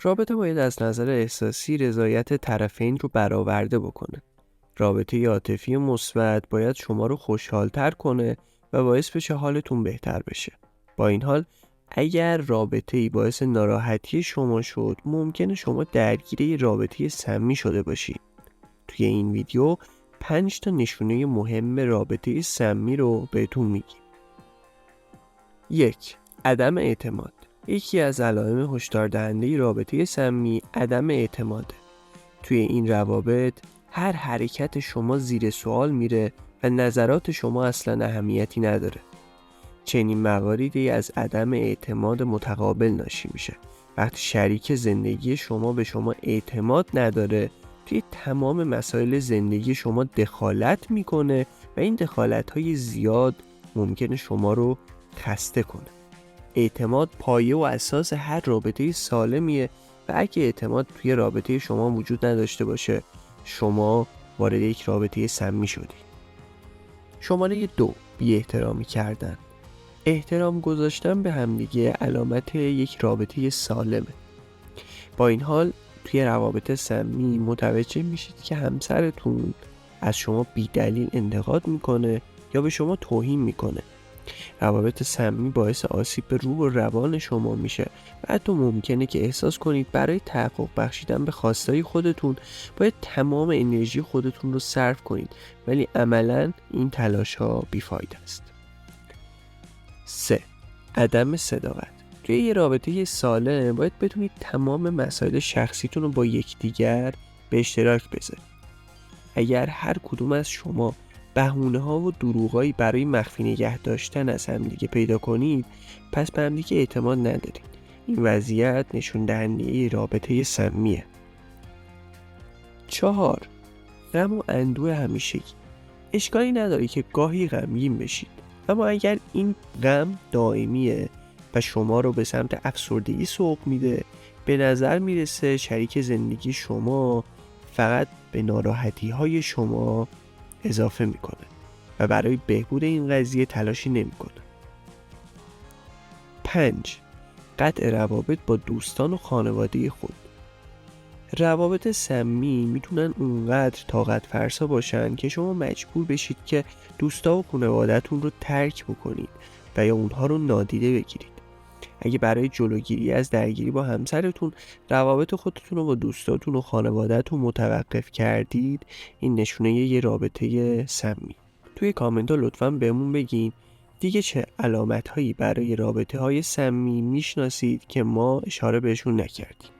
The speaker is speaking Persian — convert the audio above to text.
رابطه باید از نظر احساسی رضایت طرفین رو برآورده بکنه. رابطه عاطفی مثبت باید شما رو خوشحال‌تر کنه و باعث بشه حالتون بهتر بشه. با این حال اگر رابطه‌ای باعث ناراحتی شما شد، ممکنه شما درگیر یه رابطه سمی شده باشید. توی این ویدیو 5 تا نشونه مهم رابطه سمی رو بهتون میگیم. 1. عدم اعتماد. یکی از علائم هشدار دهنده رابطه سمی عدم اعتماده. توی این روابط هر حرکت شما زیر سوال میره و نظرات شما اصلا اهمیتی نداره. چنین مواردی از عدم اعتماد متقابل ناشی میشه. وقتی شریک زندگی شما به شما اعتماد نداره، توی تمام مسائل زندگی شما دخالت میکنه و این دخالت‌های زیاد ممکنه شما رو خسته کنه. اعتماد پایه و اساس هر رابطه سالمیه و اگه اعتماد توی رابطه شما وجود نداشته باشه، شما وارد یک رابطه سمی شدی. شماره 2. بی احترامی کردن. احترام گذاشتن به همدیگه علامت یک رابطه سالمه. با این حال توی روابط سمی متوجه میشید که همسرتون از شما بی دلیل انتقاد میکنه یا به شما توهین میکنه. روابط سمی باعث آسیب به روح و روان شما میشه و حتی ممکنه که احساس کنید برای تحقق بخشیدن به خواستهای خودتون باید تمام انرژی خودتون رو صرف کنید، ولی عملاً این تلاش ها بیفایده است. 3. عدم صداقت. توی یه رابطه سالم باید بتونید تمام مسائل شخصیتون رو با یکدیگر به اشتراک بذارید. اگر هر کدوم از شما بهونه‌ها و دروغایی برای مخفی نگه داشتن از همدیگه پیدا کنید، پس به همدیگه اعتماد ندارید. این وضعیت نشون دهنده رابطه سمیه. 4. غم و اندوه همیشگی. اشکالی نداره که گاهی غمگین بشید، اما اگر این غم دائمیه و شما رو به سمت افسردگی سوق میده، به نظر میرسه شریک زندگی شما فقط به ناراحتی های شما اضافه میکنه و برای بهبود این قضیه تلاشی نمیکنه. 5. قطع روابط با دوستان و خانواده خود. روابط سمی میتونن اونقدر طاقت فرسا باشن که شما مجبور بشید که دوستا و خانواده‌تون رو ترک بکنید و یا اونها رو نادیده بگیرید. اگه برای جلوگیری از درگیری با همسرتون روابط خودتون رو با دوستاتون و خانواده‌تون متوقف کردید، این نشونه یه رابطه سمی. توی کامنت ها لطفاً بهمون بگین دیگه چه علامت هایی برای رابطه های سمی میشناسید که ما اشاره بهشون نکردیم.